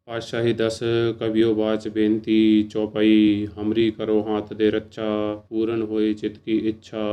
पातशाही दस कवियो बाच बेनती चौपाई। हमरी करो हाथ दे रक्षा, पूरन होए चित की इच्छा।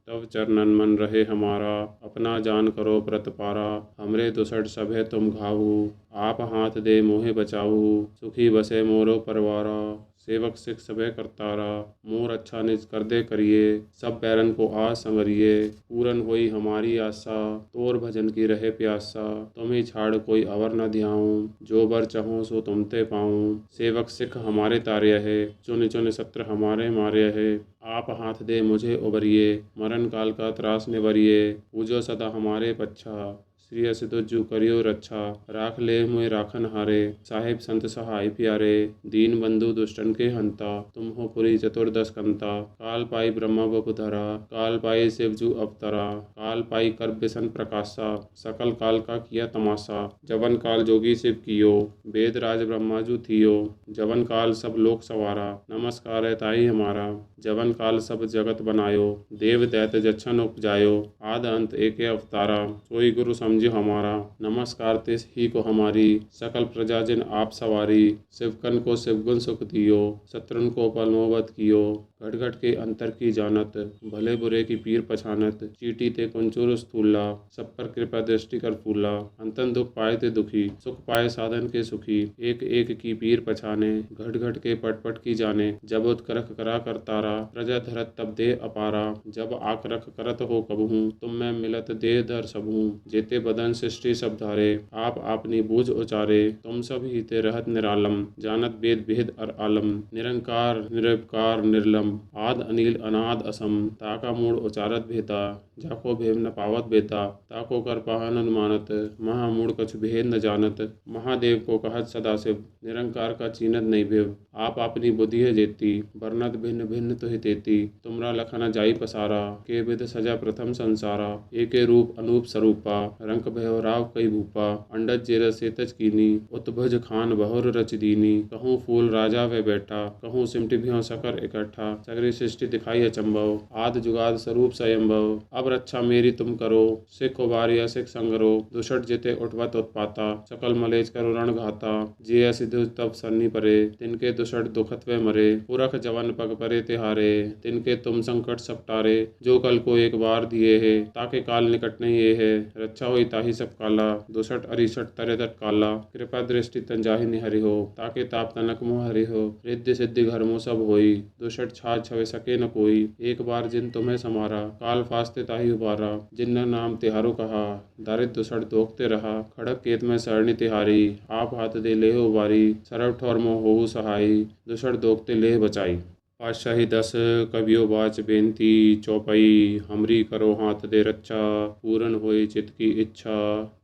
तब चरणन मन रहे हमारा, अपना जान करो व्रत पारा। हमरे दुसट सभे तुम घाऊ, आप हाथ दे मोहे बचाऊ। सुखी बसे मोरो परवारा, सेवक सिख सभे करतारा। मोर अच्छा निज कर दे करिए, सब बैरन को आज संवरिए। पूरन होई हमारी आशा, तोर भजन की रहे प्यासा। तुम्हें छाड़ कोई अवर न ध्याऊं, जो बर चाहूं सो तुम ते पाऊं। सेवक सिख हमारे तार्य है, चुन चुन शत्रु हमारे मार्य है। आप हाथ दे मुझे उबरिए, मरण काल का त्रास निवरिए। पूजो सदा हमारे पच्छा, श्री अस तुझु करियो रक्षा। राख ले मुझे राखन हारे, साहिब संत सहाय प्यारे। दीन बंधु दुष्टन के हंता, तुम हो पुरी चतुर्दश कंता। काल पाई ब्रह्मा बपु धरा, काल पाई शिवजू अवतरा। काल पाई कर बिसन प्रकाशा, सकल काल का किया तमाशा। जवन काल जोगी शिव कियो, वेद राज ब्रह्मा जू थियो। जवन काल सब लोक सवारा, नमस्कार है ताई हमारा। जवन काल सब जगत बनायो, देव दैत जच्छन उपजायो। आद अंत एक अवतारा, सोई गुरु समझियो हमारा। नमस्कार तिस ही को हमारी, सकल प्रजा जिन आप सवारी। शिवकन को शिवगुण सुख दियो, शत्रुन को पलमोवत कियो। घट घट के अंतर की जानत, भले बुरे की पीर पछानत। चीटी ते कुंचुर स्थूला, सब पर कृपा दृष्टि कर फूला। अंतन दुख पाए ते दुखी, सुख पाए साधन के सुखी। एक एक की पीर पछाने, घट घट के पट पट की जाने। जब उत्करख करा करतारा, प्रजा धरत तब दे अपारा। जब आकरख करत हो कबहूँ, तुम मैं मिलत दे धर सबहूँ। जेते बदन सृष्टि सब धारे, आप आपनी बूझ उचारे। तुम सब ही ते रहत निरालम, जानत वेद भेद अर आलम। निरंकार निरपकार निर्लम, आद अनिल अनाद असम। ताका मूढ़ उचारत भेता, जाको भेद न पावत बेता। ताको कर पाहन अनुमानत, महामूढ़ कछु भेद न जानत। महादेव को कहत सदाशिव, निरंकार का चीनत नहीं भेव। आप अपनी बुद्धि है जेती, वर्णत भिन्न भिन्न तुहि तेती। तुमरा लखन जाई पसारा, के विध सजा प्रथम संसारा। एके रूप अनूप स्वरूपा, रंक भयो राव कई भूपा। अंडज जेर सेतज कीनी, उत्भुज खान बहुर रच दीनी। कहूँ फूल राजा वे बैठा, कहूँ सिमट भ्यों सकर इकट्ठा। सगरी सृष्टि दिखाई अचंभव, आद जुगाद स्वरूप स्वयंभव। अब रक्षा मेरी तुम करो, सिख उबारिया सिख संगरो। दुषट जिते उठवत उत्पाता, सकल मलेच करो रण घाता। जे सिद्धु तब सन्नी परे, तिनके दुषट दुखत वे मरे। पुरख जवन पग परे तिहारे, तिनके तुम संकट सब टारे। जो कल को एक बार दिए है, ताके काल निकट नहीं ये है। रक्षा हुई ताही सब काला, दुषट अरिषट तरे तट काला। कृपा दृष्टि तन जाहि निहरि हो, ताके ताप तनक मोह हरि हो। रिद्धि सिद्धि घर मुँह सब होई, दुषट छाछ छवे सके न कोई। एक बार जिन तुम्हें समारा, काल फास्ते ताही उबारा। जिन नाम तिहारो कहा, दारिद्र दुषट दोखते रहा। खड़क केत में सरणी तिहारी, आप हाथ दे लेह उबारी। सरव ठोर मोह होहु सहाई, दुषट दोखते लेह बचाई। पातशाही दस कवियो बाच बेनती चौपाई। हमरी करो हाथ दे रक्षा, पूरन होए चित की इच्छा।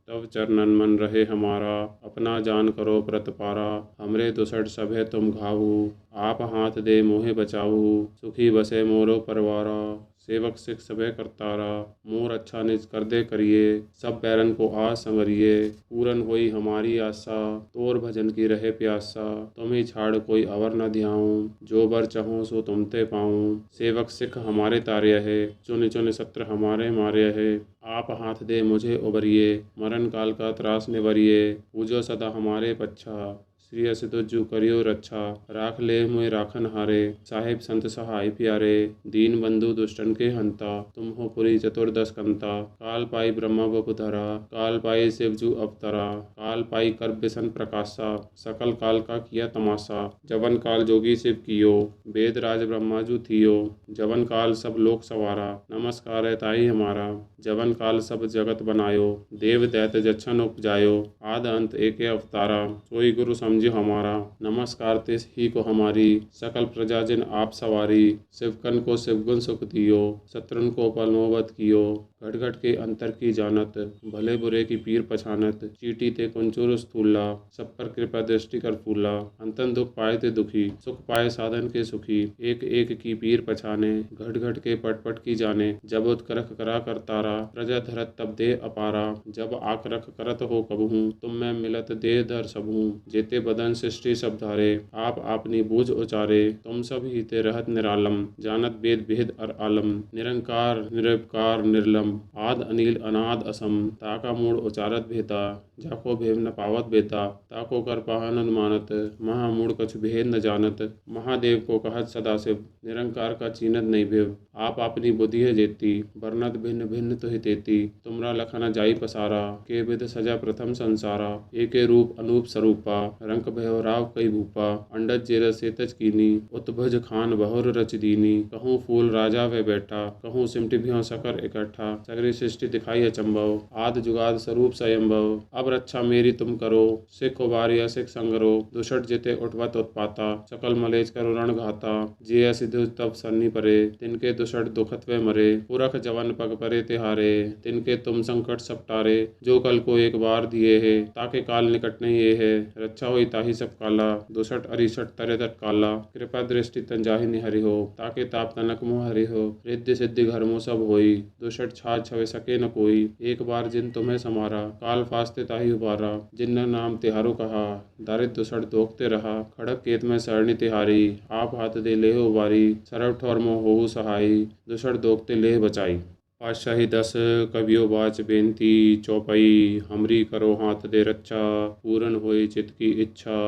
तब चरणन मन रहे हमारा, अपना जान करो व्रत पारा। हमरे दुसट सभे तुम घाऊ, आप हाथ दे मोहे बचाऊ। सुखी बसे मोरो परवारा, सेवक सिख सभे करतारा। मोर अच्छा निज कर दे करिए, सब बैरन को आज संवरिए। पूरन होई हमारी आशा, तोर भजन की रहे प्यासा। तुम्हें छाड़ कोई अवर न ध्याऊं, जो बर चाहूं सो तुम ते पाऊं। सेवक सिख हमारे तार्य है, चुन चुन शत्रु हमारे मार्य है। आप हाथ दे मुझे उबरिए, मरण काल का त्रास निवरिए। पूजो सदा हमारे पच्छा, श्री अस तुझु करियो रक्षा। राख ले मुझे राखन हारे, साहिब संत सहाय प्यारे। दीन बंधु दुष्टन के हंता, तुम हो पुरी चतुर्दश कंता। काल पाई ब्रह्मा बपु धरा, काल पाई शिवजू अवतरा। काल पाई कर बिसन प्रकाशा, सकल काल का किया तमाशा। जवन काल जोगी शिव कियो, वेद राज ब्रह्मा जू थियो। जवन काल सब लोक सवारा, नमस्कार है ताई हमारा। जवन काल सब जगत बनायो, देव दैत जच्छन उपजायो। आद अंत एक अवतारा, सोई गुरु समझियो हमारा। नमस्कार तिस ही को हमारी, सकल प्रजा जिन आप सवारी। शिवकन को शिवगुण सुख दियो, शत्रुन को पलमोवत कियो। घट घट के अंतर की जानत, भले बुरे की पीर पछानत। चीटी ते कुंचुर स्थूला, सब पर कृपा दृष्टि कर फूला। अंतन दुख पाए ते दुखी, सुख पाए साधन के सुखी। एक एक की पीर पछाने, घट घट के पट पट की जाने। जब उत्करख करा करतारा, प्रजा धरत तब दे अपारा। जब आक रख करत हो कबहूँ, तुम मैं मिलत दे धर सबहूँ। जेते बदन सृष्टि सब धारे, आप आपनी बूझ उचारे। तुम सब ही ते रहत निरालम, जानत वेद भेद अर आलम। निरंकार निरपकार निर्लम, आद अनिल अनाद असम। ताका मूढ़ उचारत भेता, जाको भेद न पावत बेता। ताको कर पाहन अनुमानत, महामूढ़ कछु भेद न जानत। महादेव को कहत सदाशिव, निरंकार का चीनत नहीं भेव। आप अपनी बुद्धि है जेती, वर्णत भिन्न भिन्न तुहि तेती। तुमरा लखन जाई पसारा, के विध सजा प्रथम संसारा। एके रूप अनूप स्वरूपा, रंक भयो राव कई भूपा। अंडज जेर सेतज कीनी, उत्भज खान बहुर रच दीनी। कहूँ फूल राजा वे बैठा, कहूँ सिमटि भ्यों सकर इकट्ठा। सगरी सृष्टि दिखाई अचंभव, आद जुगाद स्वरूप स्वयंभव। अब रक्षा मेरी तुम करो, सिख उबारिया सिख संगरो। दुषट जिते उठवत उत्पाता, सकल मलेच करो रण घाता। जे सिधु तब सन्नी परे, तिनके दुषट दुखत वे मरे। पुरख जवन पग परे तिहारे, तिनके तुम संकट सपटारे। जो कल को एक बार दिए है, ताके काल निकट नहीं ये है। रक्षा होई ताही सब काला, दुषट अरिषट तरे तट काला। कृपा दृष्टि तन जाहि निहरि हो, ताके ताप तनक मोह हरि हो। रिद्धि सिद्धि घर मो सब होई, दुषट छाछ छवे सके न कोई। एक बार जिन तुम्हें समारा, काल फास्ते ताही उबारा। जिन नाम तिहारो कहा, दारिद्र दुषट दोखते रहा। खड़क केत में सरणी तिहारी, आप हाथ दे लेह उबारी। सरव ठौर मोह होहु सहाई, दुषट दोखते लेह बचाई। पातशाही 10 कवियो बाच बेनती चौपाई। हमरी करो हाथ दे रक्षा, पूरन होई चित की इच्छा।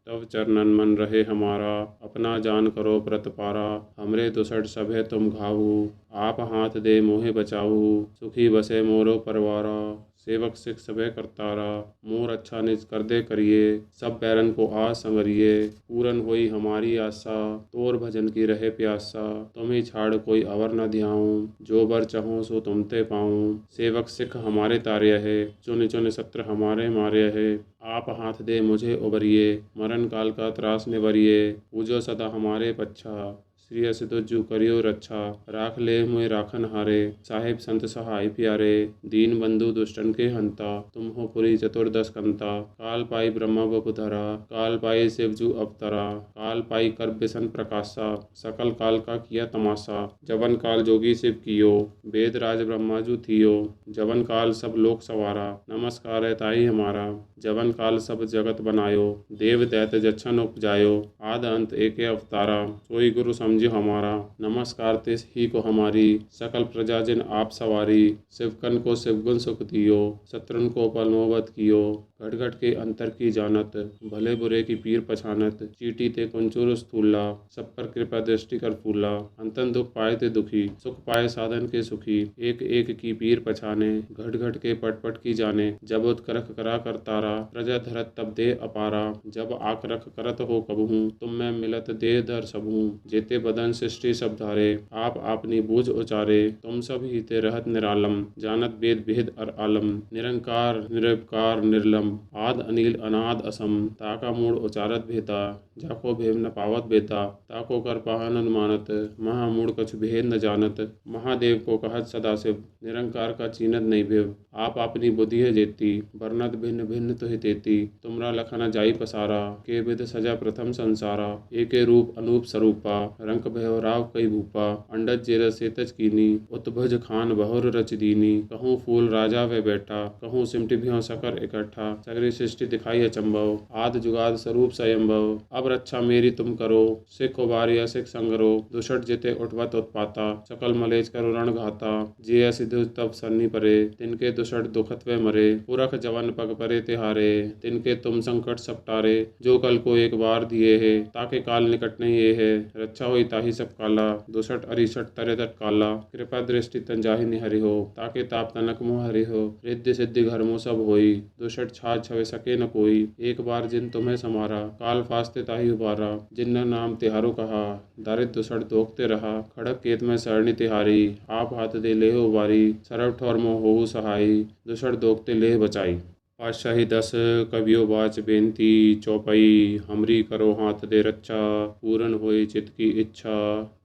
तब चरणन मन रहे हमारा, अपना जान करो व्रत पारा। हमरे दुसठ सभे तुम घावू, आप हाथ दे मोहे बचाऊ। सुखी बसे मोरो परवारा, सेवक सिख सभे करतारा। मोर अच्छा निज कर दे करिए, सब बैरन को आ संवरिए। पूरन होई हमारी आशा, तोर भजन की रहे प्यासा। तुम्हें छाड़ कोई अवर न ध्याऊं, जो बर चाहूं सो तुम ते पाऊं। सेवक सिख हमारे तारे है, चुन चुन सत्र हमारे मारे है। आप हाथ दे मुझे उबरिए, मरण काल का त्रास निवरिए। पूजो सदा हमारे पच्छा, श्री असुतजु करियो रक्षा। राख ले मुए राखन हारे, साहिब संत सहाय प्यारे। दीन बंधु दुष्टन के हंता, तुम हो पुरी चतुर्दश कंता। काल पाई ब्रह्मा बपुधरा, काल पाई शिवजु अवतरा। काल पाई कर बिसन प्रकाशा, सकल काल का किया तमाशा। जवन काल जोगी शिव कियो, वेद राज ब्रह्माजु थियो। जवन काल सब लोक सवारा, नमस्कार है ताई हमारा। जवन काल सब जगत बनायो, देव दैत जच्छन उपजायो। आद अंत एके अवतारा, सोई गुरु समझियो हमारा। नमस्कार तिस ही को हमारी, सकल प्रजा जिन आप सवारी। शिवकन को शिवगुण सुख दियो, शत्रुन को पल नौबत कियो। घट घट के अंतर की जानत, भले बुरे की पीर पछानत। चीटी ते कुंचुर स्थूला, सब पर कृपा दृष्टि कर फूला। अंतन दुख पाए ते दुखी, सुख पाए साधन के सुखी। एक एक की पीर पछाने, घट घट के पट पट की जाने। जब उत्करख करा कर तारा, प्रजा धरत तब दे अपारा। जब आक रख करत हो कबहूँ, तुम मैं मिलत दे धर सबहूँ। जेते बदन सृष्टि सब धारे, आप आपनी बूझ उचारे। तुम सब ही ते रहत निरालम, जानत वेद भेद अर आलम। निरंकार निरपकार निर्लम, आद अनिल अनाद असम। ताका मूढ़ उचारत भेता, जाको भेद न पावत बेता। ताको कर पाहन अनुमानत, महामूढ़ कछु भेद न जानत। महादेव को कहत सदाशिव, निरंकार का चीनत नहीं भेव। आप अपनी बुद्धि है जेती, वर्णत भिन्न भिन्न तुहि तेती। तुमरा लखन जाई पसारा, के विध सजा प्रथम संसारा। एके रूप अनूप स्वरूपा, रंक भयो राव कई भूपा। अंडज जेर सेतज कीनी, उत्भज खान बहुर रच दीनी। कहूँ फूल राजा वे बैठा, कहूँ सिमटि भ्यों सकर इकट्ठा। सगरी सृष्टि दिखाई अचंभव, आद जुगाद स्वरूप स्वयंभव। अब रक्षा मेरी तुम करो, सिख उबारिया सिख संगरो। दुषट जिते उठवत उत्पाता, सकल मलेच करो रण घाता। जे सिधु तब सन्नी परे, तिनके दुषट दुखत वे मरे। पुरख जवन पग परे तिहारे, तिनके तुम संकट सपटारे। जो कल को एक बार दिए है, ताके काल निकट नहीं ये है। रक्षा होई ताही सब काला, दुषट अरिषट तरे तट काला। कृपा दृष्टि तन जाहि निहरि हो, ताके ताप तनक मोह हरि हो। रिद्धि सिद्धि घर मो सब होई, दुषट छाछ छवे सके न कोई। एक बार जिन तुम्हें समारा, काल फास्ते ताही उबारा। जिन नाम तिहारो कहा, दारिद्र दुषट दोखते रहा। खड़क केत में सरणी तिहारी, आप हाथ दे लेह उबारी। सरव ठौर मोह होहु सहाई, दुषट दोखते लेह बचाई। पातशाही 10 कवियो बाच बेनती चौपाई। हमरी करो हाथ दे रक्षा, पूरन होई चित की इच्छा।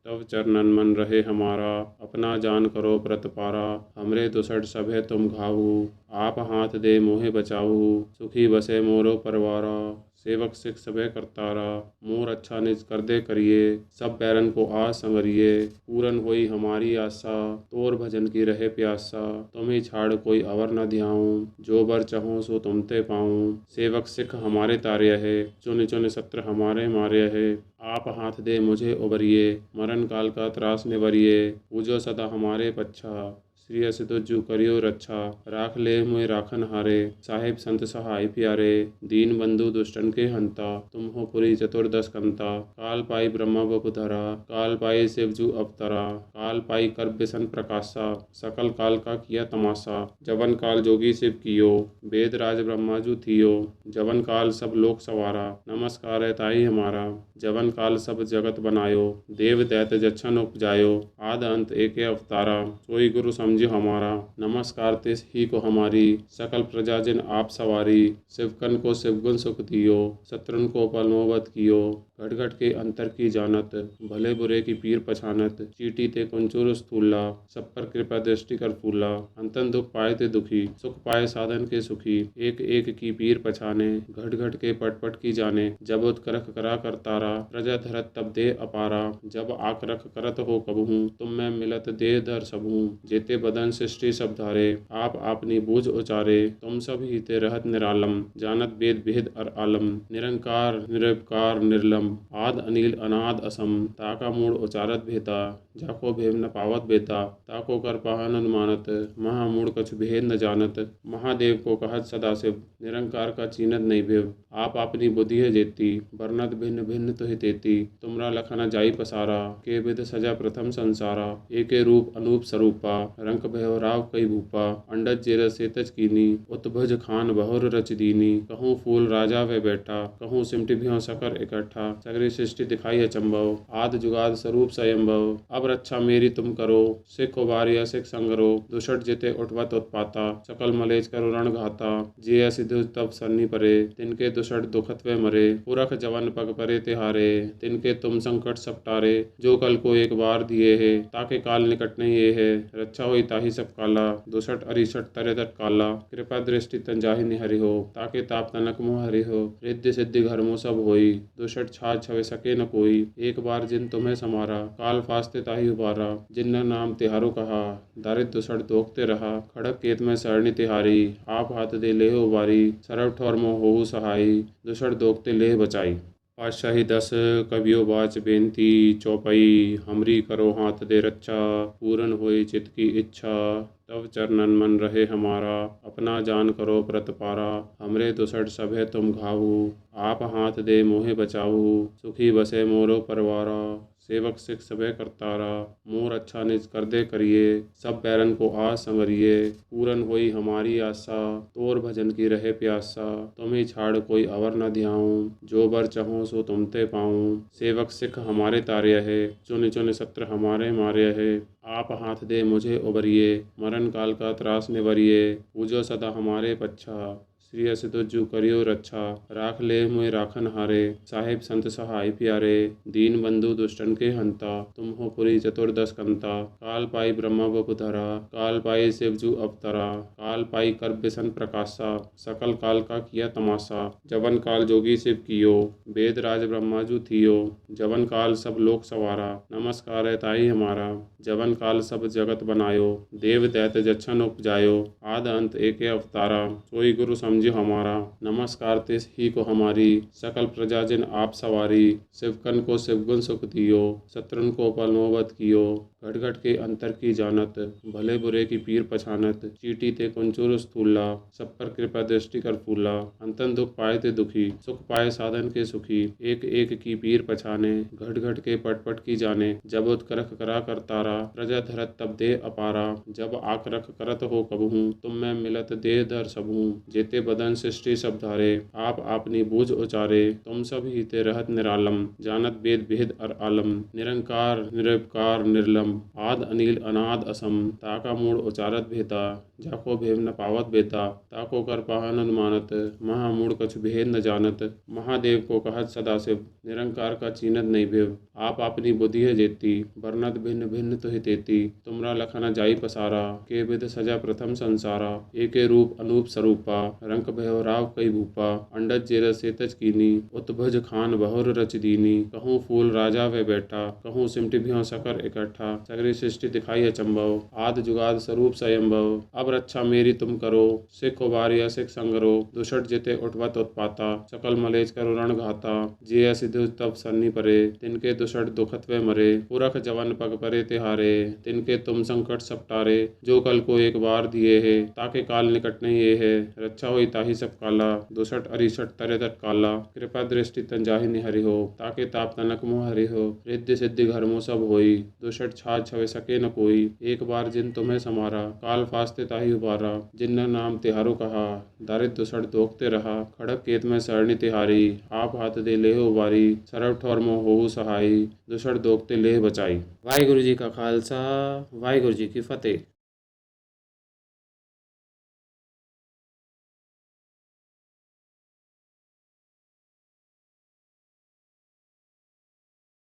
तब चरणन मन रहे हमारा, अपना जान करो व्रत पारा। हमरे दुसठ सभे तुम घावू, आप हाथ दे मोहे बचाऊ। सुखी बसे मोरो परवारा, सेवक सिख सबे करतारा। मोर अच्छा निज कर दे करिए, सब बैरन को आ संगरिए। पूरन होई हमारी आशा, तोर भजन की रहे प्यासा। तुम्हें छाड़ कोई अवर न ध्याऊं, जो बर चाहूं सो तुम ते पाऊं। सेवक सिख हमारे तार्य है, चुन चुन सत्र हमारे मार्य है। आप हाथ दे मुझे उबरिए, मरण काल का त्रास निवरिए। पूजो सदा हमारे पच्छा, श्री अस तुझु करियो रक्षा। राख ले मुए राखन हारे, साहिब संत सहाय प्यारे। दीन बंधु दुष्टन के हंता, तुम हो पुरी चतुर्दश कंता। काल पाई ब्रह्मा बपु धरा, काल पाई शिवजु अवतरा। काल पाई कर बिसन प्रकाशा, सकल काल का किया तमाशा। जवन काल जोगी शिव कियो, वेद राज ब्रह्मा जु थियो। जवन काल सब लोक सवारा, नमस्कार है ताई हमारा। जवन काल सब जगत बनायो, देव दैत जच्छन उपजायो। आद अंत एक अवतारा, सोई गुरु समझियो हमारा। नमस्कार तिस ही को हमारी, सकल प्रजा जिन आप सवारी। शिवकन को शिवगुण सुख दियो, शत्रुन को पल नोबत कियो। घट घट के अंतर की जानत, भले बुरे की पीर पछानत। चीटी ते कुंचुर स्थूला, सब पर कृपा दृष्टि कर फूला। अंतन दुख पाए ते दुखी, सुख पाए साधन के सुखी। एक एक की पीर पछाने, घट घट के पट पट की जाने। जब उत्करख करा करतारा, प्रजा धरत तब दे अपारा। जब आकरख करत हो कबहूँ, तुम मैं मिलत दे धर सबहूँ। जेते बदन सृष्टि सब धारे, आप आपनी बूझ उचारे। तुम सब ही ते रहत निरालम, जानत वेद भेद अर आलम। निरंकार निरपकार निर्लम, आद अनिल अनाद असम। ताका मूढ़ उचारत भेता, जाको भेद न पावत बेता। ताको कर पाहन अनुमानत, महामूढ़ कछु भेद न जानत। महादेव को कहत सदाशिव, निरंकार का चीनत नहीं भेव। आप अपनी बुद्धि है जेती, वर्णत भिन्न भिन्न तुहि तेती। तुमरा लखन जाई पसारा, के विध सजा प्रथम संसारा। एके रूप अनूप स्वरूपा, रंक भयो राव कई भूपा। अंडज जेर सेतज कीनी, उत्भुज खान बहुर रच दीनी। कहूँ फूल राजा वे बैठा, कहूँ सिमट भ्यों सकर इकट्ठा। सगरी सृष्टि दिखाई अचंभव, आद जुगाद स्वरूप स्वयंभव। अब रक्षा मेरी तुम करो, सिख उबारिया सिख संगरो। दुषट जिते उठवत उत्पाता, सकल मलेच करो रण घाता। जे असिधु तब सन्नी परे, तिनके दुषट दुखत वे मरे। पुरख जवन पग परे तिहारे, तिनके तुम संकट सब टारे। जो कल को एक बार दिए है, ताके काल निकट नहीं ये है। रक्षा होई ताही सब काला, दुषट अरिषट तरे तट काला। कृपा दृष्टि तन जाहि निहरि हो, ताके ताप तनक मोह हरि हो। रिद्धि सिद्धि घर मुँह सब होई, दुषट छाछ छवे सके न कोई। एक बार जिन तुम्हें समारा, काल फास्ते ताही उबारा। जिन नाम तिहारो कहा, दारिद्र दुषट दोखते रहा। खड़क केत में सरणी तिहारी, आप हाथ दे लेह उबारी। सरव ठौर मोह होहु सहाई, दुषट दोखते लेह बचाई। पातशाही 10 कवियो बाच बेनती, चौपाई हमरी करो हाथ दे रक्षा। पूरन होई चित की इच्छा, तब चरणन मन रहे हमारा। अपना जान करो प्रतपारा, हमरे दुसट सभे तुम घावू। आप हाथ दे मोहे बचाऊ, सुखी बसे मोरो परवारा। सेवक सिख सबे करतारा, मोर अच्छा निज कर दे करिए। सब बैरन को आ संगरिए, पूरन होई हमारी आशा। तोर भजन की रहे प्यासा, तुम्हें छाड़ कोई अवर न ध्याऊं। जो बर चाहूं सो तुम ते पाऊं। सेवक सिख हमारे तार्य है, चुन चुन सत्र हमारे मार्य है। आप हाथ दे मुझे उबरिए, मरण काल का त्रास निवरिए। पूजो सदा हमारे पच्छा, श्री अस तुझु करियो रक्षा। राख ले मुए राखन हारे, साहिब संत सहाय प्यारे। दीन बंधु दुष्टन के हंता, तुम हो पुरी चतुर्दश कंता। काल पाई ब्रह्मा बपु धरा, काल पाई शिवजु अवतरा। काल पाई कर बिसन प्रकाशा, सकल काल का किया तमाशा। जवन काल जोगी शिव कियो, वेद राज ब्रह्मा जु थियो। जवन काल सब लोक सवारा, नमस्कार है ताई हमारा। जवन काल सब जगत बनायो, देव दैत जच्छन उपजायो। आद अंत एक अवतारा, सोई गुरु समझियो हमारा। नमस्कार तिस ही को हमारी, सकल प्रजा जिन आप सवारी। शिवकन को शिवगुण सुख दियो, शत्रुन को पल नोबत कियो। घट घट के अंतर की जानत, भले बुरे की पीर पछानत। चीटी ते कुंचुर स्थूला, सब पर कृपा दृष्टि कर फूला। अंतन दुख पाए ते दुखी, सुख पाए साधन के सुखी। एक एक की पीर पछाने, घट घट के पट पट की जाने। जब उत्करख करा करतारा, प्रजा धरत तब दे अपारा। जब आकरख करत हो कबहूँ, तुम मैं मिलत दे धर सबहूँ। जेते बदन सृष्टि सब धारे, आप आपनी बूझ उचारे। तुम सब ही ते रहत निरालम, जानत वेद भेद अर आलम। निरंकार निरपकार निर्लम, आद अनिल अनाद असम। ताका मूढ़ उचारत भेता, जाको भेव न पावत बेता, ताको कर पाहन अनुमानत, महामूढ़ कछु भेद न जानत। महादेव को कहत सदाशिव, निरंकार का चीनत नहीं भेव। आप अपनी बुद्धि है जेती, वर्णत भिन्न भिन्न तुहि तेती। तुमरा लखन जाई पसारा, के विध सजा प्रथम संसारा। एके रूप अनूप स्वरूपा, रंक भैव राव कई भूपा। अंडज जेर सेतज कीनी, उत्भज खान बहुर रच दीनी। कहूँ फूल राजा वे बैठा, कहूँ सिमटि भ्यों सकर इकट्ठा। सगरी सृष्टि दिखाई अचंभव, आद जुगाद स्वरूप स्वयंभव। अब रक्षा मेरी तुम करो, सिख उबारी असिख संगरो। दुषट जिते उठवत उत्पाता, सकल मलेच करो रण घाता। जे सिद्धु तब सन्नी परे, तिनके दुषट दुखत वे मरे। पुरख जवन पग परे तिहारे, तिनके तुम संकट सपटारे। जो कल को एक बार दिए है, ताके काल निकट नहीं ये है। रक्षा होई ताहि सब काला, दुषट अरिषट तरे तट काला। कृपा दृष्टि तन जाहि निहरि हो, ताके ताप तनक मोह हरि हो। रिद्धि सिद्धि घर मो सब होई, दुषट छाछ छवे सके न कोई। एक बार जिन तुम्हें समारा, काल फास्ते ताहि उबारा। जिन नाम तिहारो कहा, दारिद्र दुषट दोखते रहा। खड़क केत में सरणी तिहारी, आप हाथ दे लेह उबारी। सरव ठौर मोह होहु सहाई, दुषट दोखते लेह बचाई। वाहिगुरु जी का खालसा, वाहिगुरु जी की फतेह।